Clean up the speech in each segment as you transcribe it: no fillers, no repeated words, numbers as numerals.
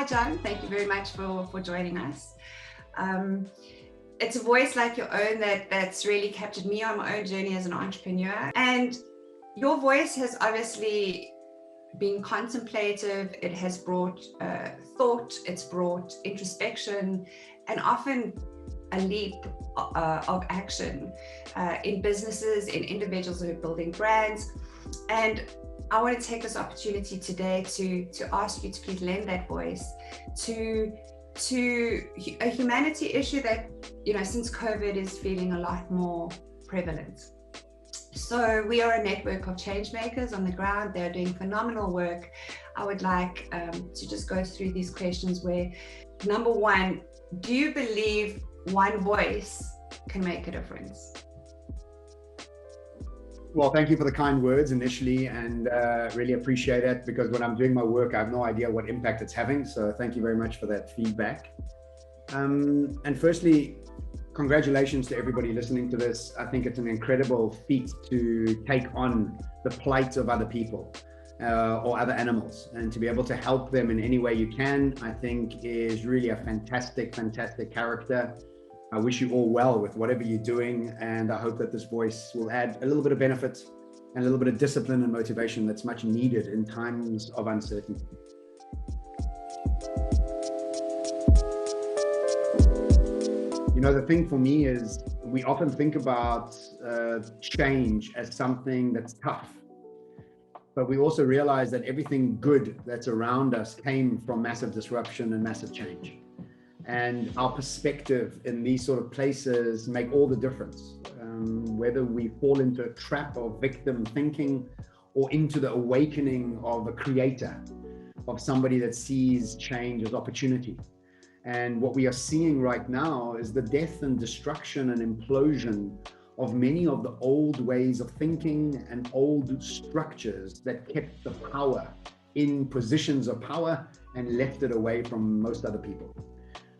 John. Thank you very much for joining us. It's a voice like your own that's really captured me on my own journey as an entrepreneur. And your voice has obviously been contemplative. It has brought thought, it's brought introspection, and often a leap of action in businesses, in individuals who are building brands. And I want to take this opportunity today to ask you to please lend that voice to a humanity issue that, since COVID is feeling a lot more prevalent. So we are a network of change makers on the ground. They're doing phenomenal work. I would like to just go through these questions where, number one, do you believe one voice can make a difference? Well, thank you for the kind words initially, and really appreciate it, because when I'm doing my work, I have no idea what impact it's having. So thank you very much for that feedback. And firstly, congratulations to everybody listening to this. I think it's an incredible feat to take on the plight of other people or other animals, and to be able to help them in any way you can, I think is really a fantastic, fantastic character. I wish you all well with whatever you're doing, and I hope that this voice will add a little bit of benefit and a little bit of discipline and motivation that's much needed in times of uncertainty. The thing for me is we often think about change as something that's tough, but we also realize that everything good that's around us came from massive disruption and massive change. And our perspective in these sort of places make all the difference, whether we fall into a trap of victim thinking or into the awakening of a creator, of somebody that sees change as opportunity. And what we are seeing right now is the death and destruction and implosion of many of the old ways of thinking and old structures that kept the power in positions of power and left it away from most other people.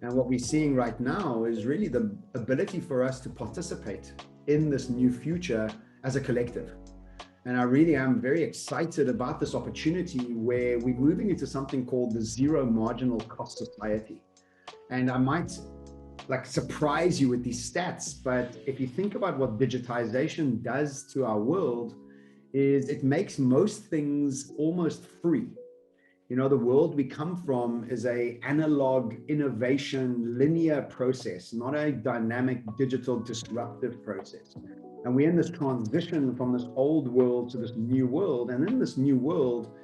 And what we're seeing right now is really the ability for us to participate in this new future as a collective. And I really am very excited about this opportunity where we're moving into something called the zero marginal cost society. And I might surprise you with these stats, but if you think about what digitization does to our world, is it makes most things almost free. The world we come from is a analog innovation linear process, not a dynamic digital disruptive process. And we're in this transition from this old world to this new world. And in this new world,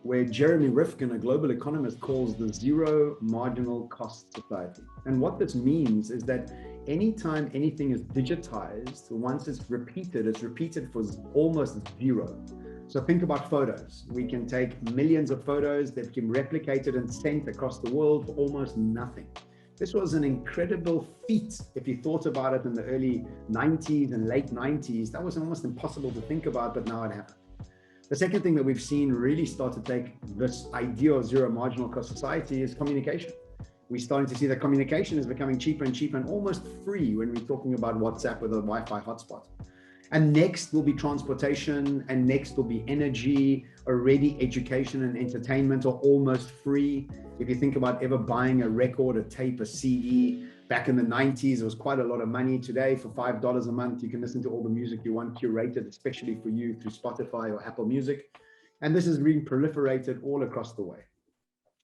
where Jeremy Rifkin, a global economist, calls the zero marginal cost society. And what this means is that anytime anything is digitized, once it's repeated for almost zero. So think about photos. We can take millions of photos that can be replicated and sent across the world for almost nothing. This was an incredible feat. If you thought about it in the early 90s and late 90s, that was almost impossible to think about, but now it happened. The second thing that we've seen really start to take this idea of zero marginal cost society is communication. We're starting to see that communication is becoming cheaper and cheaper and almost free when we're talking about WhatsApp with a Wi-Fi hotspot. And next will be transportation, and next will be energy. Already education and entertainment are almost free. If you think about ever buying a record, a tape, a CD, back in the 90s, it was quite a lot of money. Today, for $5 a month, you can listen to all the music you want, curated especially for you through Spotify or Apple Music. And this is being proliferated all across the way.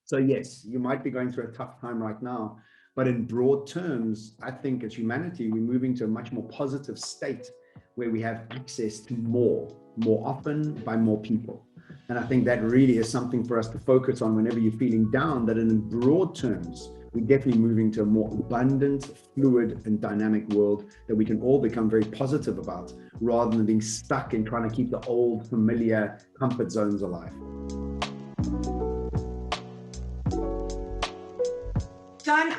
So yes, you might be going through a tough time right now, but in broad terms, I think as humanity, we're moving to a much more positive state where we have access to more often by more people. And I think that really is something for us to focus on whenever you're feeling down, that in broad terms, we're definitely moving to a more abundant, fluid, and dynamic world that we can all become very positive about, rather than being stuck in trying to keep the old, familiar comfort zones alive. John,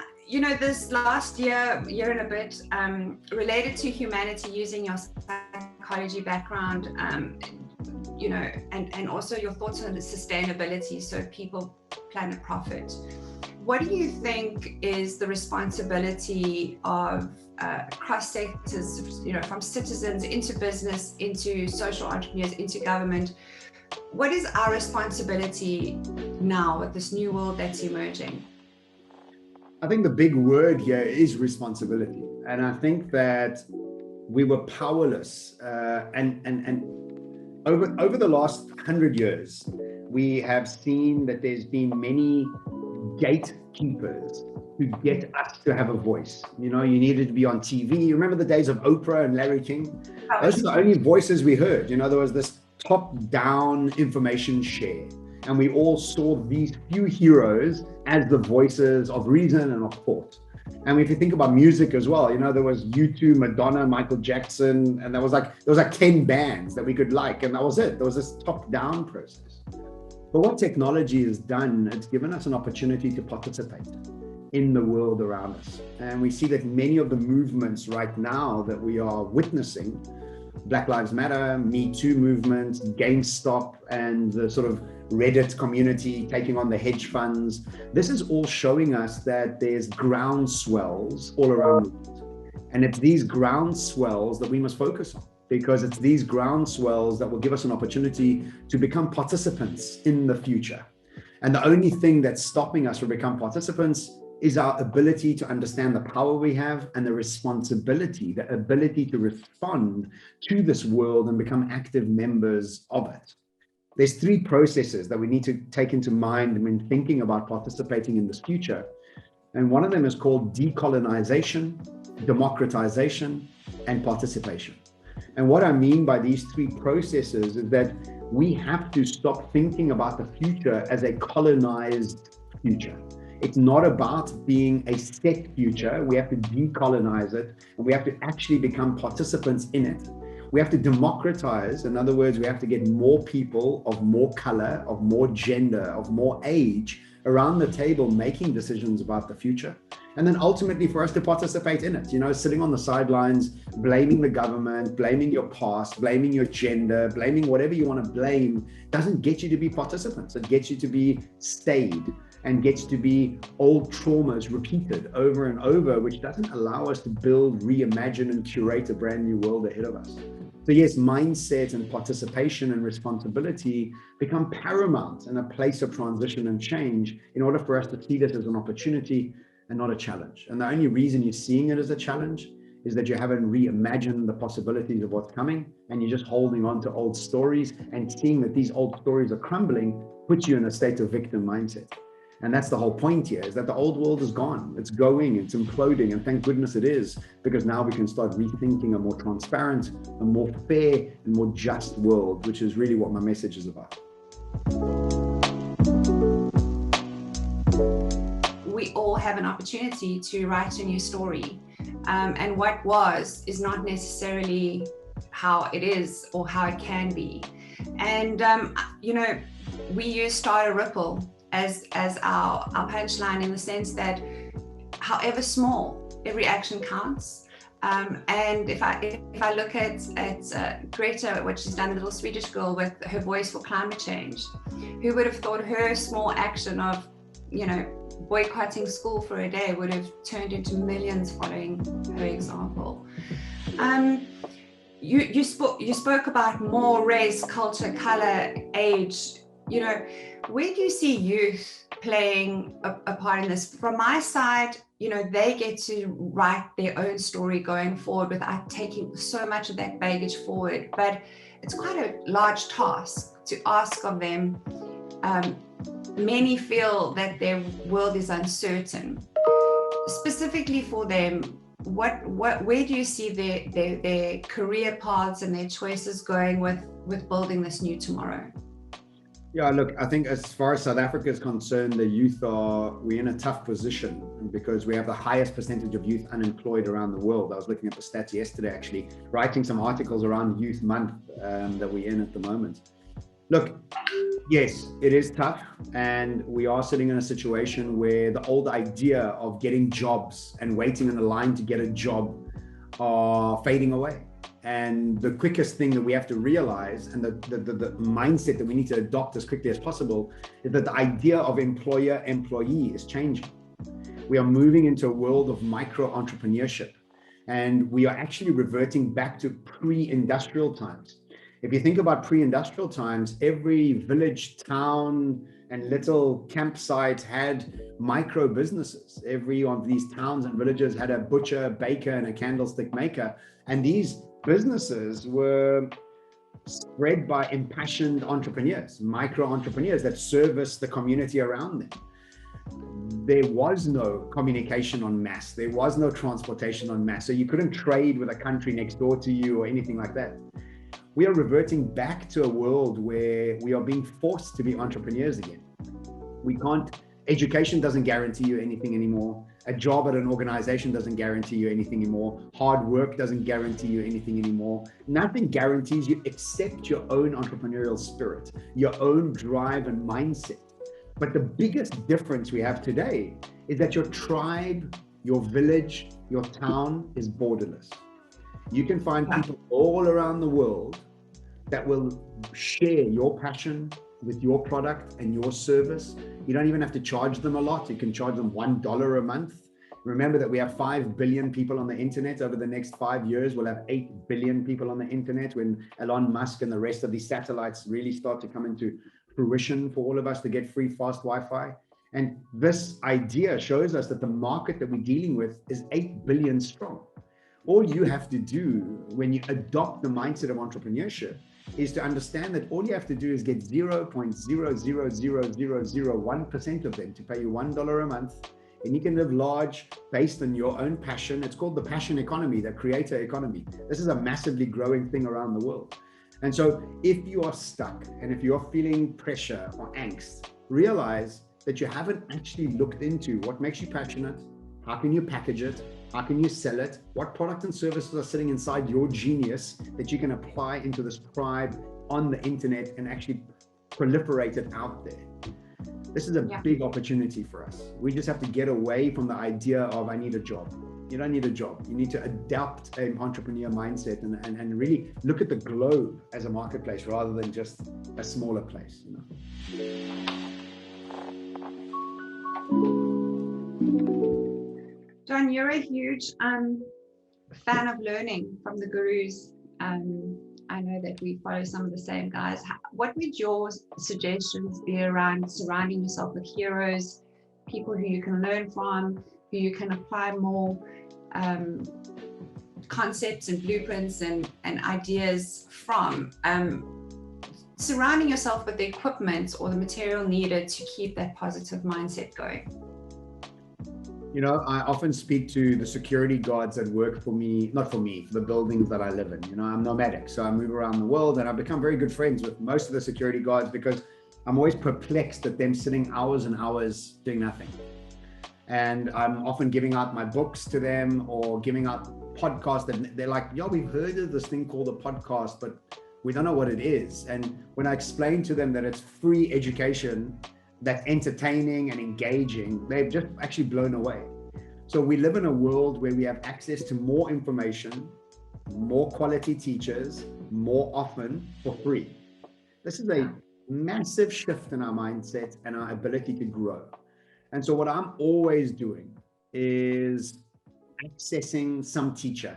this last year and a bit, related to humanity, using your psychology background, and also your thoughts on the sustainability, so people, planet, profit. What do you think is the responsibility of cross sectors, from citizens into business, into social entrepreneurs, into government, What is our responsibility now with this new world that's emerging? I think the big word here is responsibility. And I think that we were powerless. And over the last 100 years, we have seen that there's been many gatekeepers to get us to have a voice. You know, you needed to be on TV. You remember the days of Oprah and Larry King? Those are the only voices we heard. You know, there was this top-down information share. And we all saw these few heroes as the voices of reason and of thought. And if you think about music as well, you know, there was U2, Madonna, Michael Jackson, and there was like 10 bands that we could like, and that was it. There was this top-down process. But what technology has done, it's given us an opportunity to participate in the world around us. And we see that many of the movements right now that we are witnessing, Black Lives Matter, Me Too movement, GameStop, and the sort of Reddit community taking on the hedge funds. This is all showing us that there's groundswells all around the world. And it's these groundswells that we must focus on, because it's these groundswells that will give us an opportunity to become participants in the future. And the only thing that's stopping us from becoming participants is our ability to understand the power we have and the responsibility, the ability to respond to this world and become active members of it. There's three processes that we need to take into mind when thinking about participating in this future. And one of them is called decolonization, democratization, and participation. And what I mean by these three processes is that we have to stop thinking about the future as a colonized future. It's not about being a set future. We have to decolonize it, and we have to actually become participants in it. We have to democratize. In other words, we have to get more people of more color, of more gender, of more age around the table making decisions about the future. And then ultimately for us to participate in it, you know, sitting on the sidelines, blaming the government, blaming your past, blaming your gender, blaming whatever you want to blame, doesn't get you to be participants. It gets you to be stayed and gets to be old traumas repeated over and over, which doesn't allow us to build, reimagine, and curate a brand new world ahead of us. So yes, mindset and participation and responsibility become paramount in a place of transition and change in order for us to see this as an opportunity and not a challenge. And the only reason you're seeing it as a challenge is that you haven't reimagined the possibilities of what's coming, and you're just holding on to old stories, and seeing that these old stories are crumbling puts you in a state of victim mindset. And that's the whole point here, is that the old world is gone. It's going, it's imploding, and thank goodness it is, because now we can start rethinking a more transparent, a more fair, and more just world, which is really what my message is about. We all have an opportunity to write a new story. And what was is not necessarily how it is or how it can be. And, you know, we use Start a Ripple as our punchline, in the sense that however small, every action counts. And if I look at Greta, what she's done, the little Swedish girl with her voice for climate change, who would have thought her small action of, you know, boycotting school for a day would have turned into millions following her example. You spoke about more race, culture, color, age. You know, where do you see youth playing a part in this? From my side, you know, they get to write their own story going forward without taking so much of that baggage forward. But it's quite a large task to ask of them. Many feel that their world is uncertain. Specifically for them, where do you see their career paths and their choices going with building this new tomorrow? Yeah, look, I think as far as South Africa is concerned, the youth we're in a tough position because we have the highest percentage of youth unemployed around the world. I was looking at the stats yesterday, actually, writing some articles around Youth Month that we're in at the moment. Look, yes, it is tough, and we are sitting in a situation where the old idea of getting jobs and waiting in a line to get a job are fading away. And the quickest thing that we have to realize, and the mindset that we need to adopt as quickly as possible, is that the idea of employer-employee is changing. We are moving into a world of micro-entrepreneurship, and we are actually reverting back to pre-industrial times. If you think about pre-industrial times, every village, town, and little campsite had micro businesses. Every one of these towns and villages had a butcher, baker, and a candlestick maker. And these businesses were spread by impassioned entrepreneurs, micro entrepreneurs that service the community around them. There was no communication en masse. There was no transportation en masse. So you couldn't trade with a country next door to you or anything like that. We are reverting back to a world where we are being forced to be entrepreneurs again. Education doesn't guarantee you anything anymore. A job at an organization doesn't guarantee you anything anymore. Hard work doesn't guarantee you anything anymore. Nothing guarantees you except your own entrepreneurial spirit, your own drive and mindset. But the biggest difference we have today is that your tribe, your village, your town is borderless. You can find people all around the world that will share your passion with your product and your service. You don't even have to charge them a lot. You can charge them $1 a month. Remember that we have 5 billion people on the internet. Over the next 5 years, we'll have 8 billion people on the internet when Elon Musk and the rest of these satellites really start to come into fruition for all of us to get free, fast Wi-Fi. And this idea shows us that the market that we're dealing with is 8 billion strong. All you have to do when you adopt the mindset of entrepreneurship is to understand that all you have to do is get 0.0000001% of them to pay you $1 a month, and you can live large based on your own passion. It's called the passion economy, the creator economy. This is a massively growing thing around the world. And so if you are stuck and if you're feeling pressure or angst, realize that you haven't actually looked into what makes you passionate. How can you package it? How can you sell it? What products and services are sitting inside your genius that you can apply into this tribe on the internet and actually proliferate it out there? This is a big opportunity for us. We just have to get away from the idea of I need a job. You don't need a job. You need to adopt an entrepreneur mindset and really look at the globe as a marketplace rather than just a smaller place. You know? John, you're a huge fan of learning from the gurus. I know that we follow some of the same guys. What would your suggestions be around surrounding yourself with heroes, people who you can learn from, who you can apply more concepts and blueprints and ideas from? Surrounding yourself with the equipment or the material needed to keep that positive mindset going. You know, I often speak to the security guards that work for me, not for me, for the buildings that I live in. You know, I'm nomadic, so I move around the world, and I've become very good friends with most of the security guards because I'm always perplexed at them sitting hours and hours doing nothing. And I'm often giving out my books to them or giving out podcasts, and they're like, yo, we've heard of this thing called a podcast, but we don't know what it is. And when I explain to them that it's free education that's entertaining and engaging, they've just actually blown away. So we live in a world where we have access to more information, more quality teachers, more often for free. This is a massive shift in our mindset and our ability to grow. And so what I'm always doing is accessing some teacher,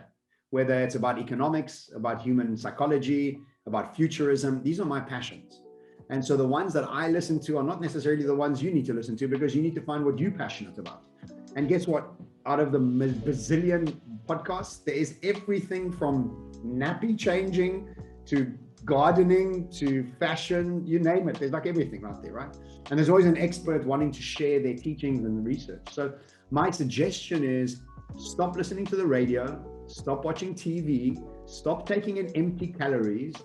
whether it's about economics, about human psychology, about futurism. These are my passions. And so the ones that I listen to are not necessarily the ones you need to listen to, because you need to find what you're passionate about. And guess what? Out of the bazillion podcasts, there is everything from nappy changing to gardening to fashion, you name it. There's like everything out there, right? And there's always an expert wanting to share their teachings and research. So my suggestion is stop listening to the radio, stop watching TV, stop taking in empty calories.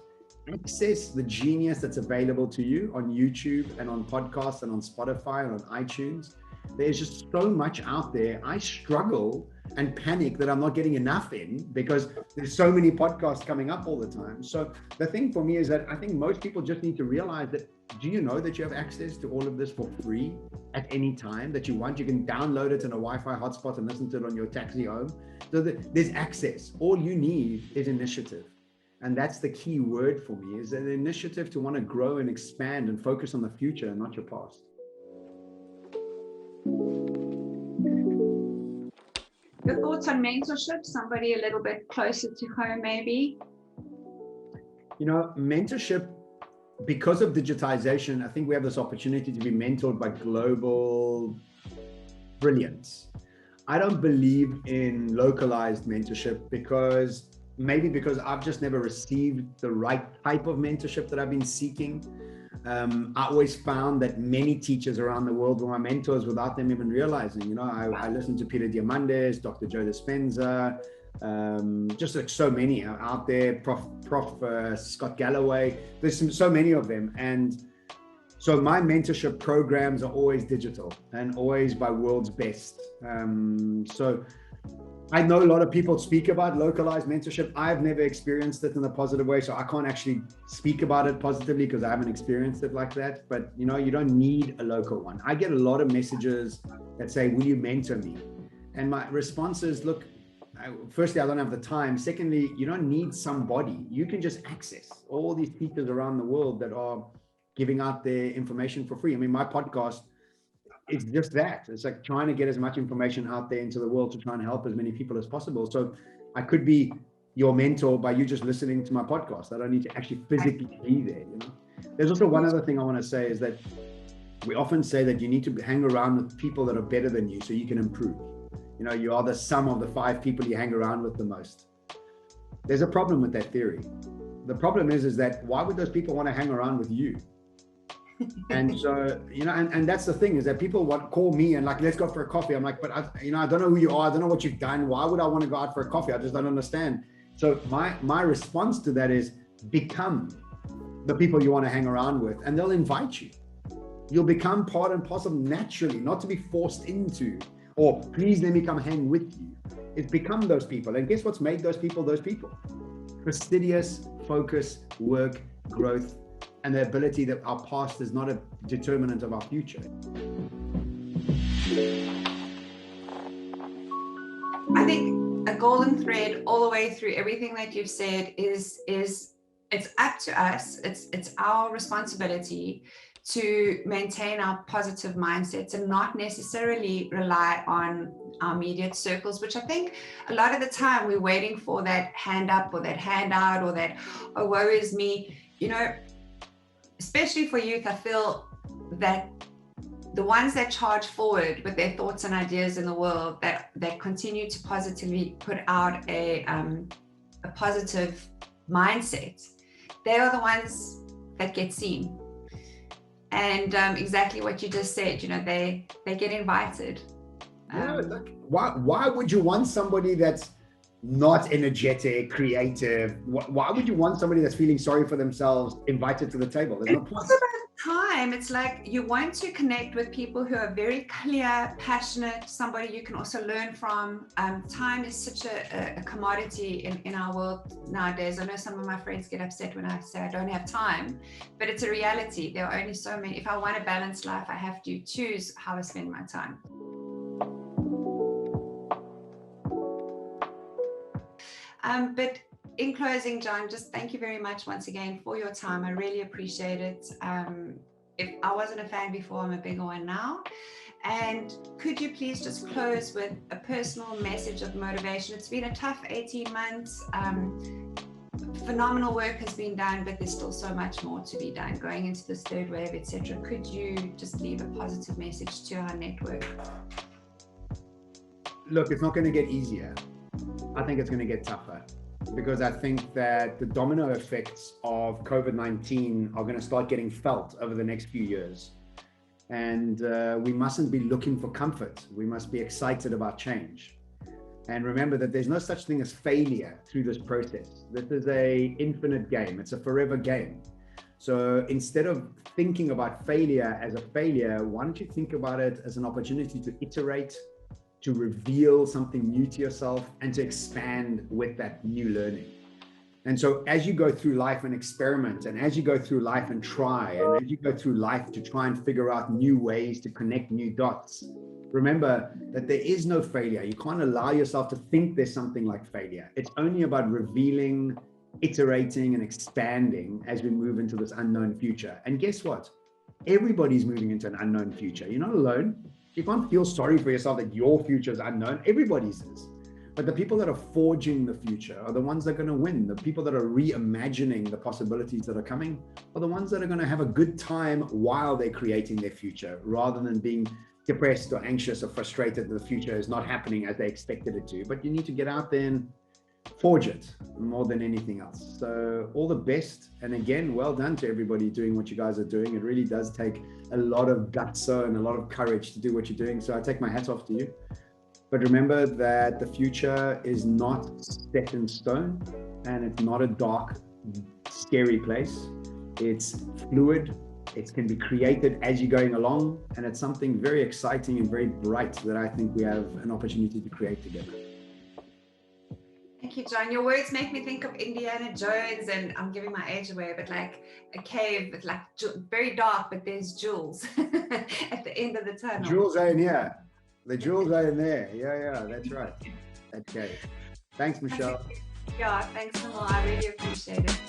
Access the genius that's available to you on YouTube and on podcasts and on Spotify and on iTunes. There's just so much out there. I struggle and panic that I'm not getting enough in because there's so many podcasts coming up all the time. So the thing for me is that I think most people just need to realize that, do you know that you have access to all of this for free at any time that you want? You can download it in a Wi-Fi hotspot and listen to it on your taxi home. So there's access. All you need is initiative. And that's the key word for me, is an initiative to want to grow and expand and focus on the future and not your past. Your thoughts on mentorship, somebody a little bit closer to home maybe? Mentorship, because of digitization, I think we have this opportunity to be mentored by global brilliance. I don't believe in localized mentorship because I've just never received the right type of mentorship that I've been seeking. I always found that many teachers around the world were my mentors without them even realizing. I listened to Peter Diamandis, Dr. Joe Dispenza, just like so many out there, Prof. Scott Galloway. There's so many of them. And so my mentorship programs are always digital and always by world's best. So I know a lot of people speak about localized mentorship. I've never experienced it in a positive way, so I can't actually speak about it positively because I haven't experienced it like that. But you don't need a local one. I get a lot of messages that say, will you mentor me? And my response is, look, firstly, I don't have the time. Secondly, you don't need somebody. You can just access all these teachers around the world that are giving out their information for free. I mean, my podcast, it's just that. It's like trying to get as much information out there into the world to try and help as many people as possible. So I could be your mentor by you just listening to my podcast. I don't need to actually physically be there. There's also one other thing I want to say is that we often say that you need to hang around with people that are better than you so you can improve. You are the sum of the 5 people you hang around with the most. There's a problem with that theory. The problem is that why would those people want to hang around with you? And so, and that's the thing, is that people call me and like, let's go for a coffee. I'm like, but I don't know who you are. I don't know what you've done. Why would I want to go out for a coffee? I just don't understand. So my response to that is become the people you want to hang around with, and they'll invite you. You'll become part and parcel naturally, not to be forced into, or please let me come hang with you. It's become those people. And guess what's made those people those people? Fastidious, focus, work, growth, and the ability that our past is not a determinant of our future. I think a golden thread all the way through everything that you've said is it's up to us. It's our responsibility to maintain our positive mindsets and not necessarily rely on our immediate circles, which I think a lot of the time we're waiting for that hand up or that handout or that, oh, woe is me. Especially for youth, I feel that the ones that charge forward with their thoughts and ideas in the world, that continue to positively put out a positive mindset, they are the ones that get seen. And exactly what you just said, they get invited. Why would you want somebody that's not energetic, creative? Why would you want somebody that's feeling sorry for themselves invited to the table? There's no point. It's about time. It's like you want to connect with people who are very clear, passionate, somebody you can also learn from. Time is such a commodity in our world nowadays. I know some of my friends get upset when I say I don't have time, but it's a reality. There are only so many. If I want a balanced life, I have to choose how I spend my time. But in closing, John, just thank you very much once again for your time. I really appreciate it. If I wasn't a fan before, I'm a bigger one now. And could you please just close with a personal message of motivation? It's been a tough 18 months. Phenomenal work has been done, but there's still so much more to be done going into this third wave, etc. Could you just leave a positive message to our network? Look, it's not going to get easier. I think it's going to get tougher, because I think that the domino effects of COVID-19 are going to start getting felt over the next few years. And we mustn't be looking for comfort. We must be excited about change. And remember that there's no such thing as failure through this process. This is an infinite game. It's a forever game. So instead of thinking about failure as a failure, why don't you think about it as an opportunity to iterate, to reveal something new to yourself, and to expand with that new learning. And so as you go through life and experiment, and as you go through life and try, and as you go through life to try and figure out new ways to connect new dots, remember that there is no failure. You can't allow yourself to think there's something like failure. It's only about revealing, iterating, and expanding as we move into this unknown future. And guess what? Everybody's moving into an unknown future. You're not alone. You can't feel sorry for yourself that your future is unknown. Everybody's is. But the people that are forging the future are the ones that are going to win. The people that are reimagining the possibilities that are coming are the ones that are going to have a good time while they're creating their future, rather than being depressed or anxious or frustrated that the future is not happening as they expected it to. But you need to get out there and forge it more than anything else. So all the best. And again, well done to everybody doing what you guys are doing. It really does take a lot of guts and a lot of courage to do what you're doing. So I take my hat off to you. But remember that the future is not set in stone, and it's not a dark, scary place. It's fluid. It can be created as you're going along, and it's something very exciting and very bright that I think we have an opportunity to create together. Thank you, John. Your words make me think of Indiana Jones, and I'm giving my age away, but like a cave with like very dark, but there's jewels at the end of the tunnel. Jewels are in here. The jewels are in there. Yeah, that's right. Okay. Thanks, Michelle. Yeah, thanks a lot. I really appreciate it.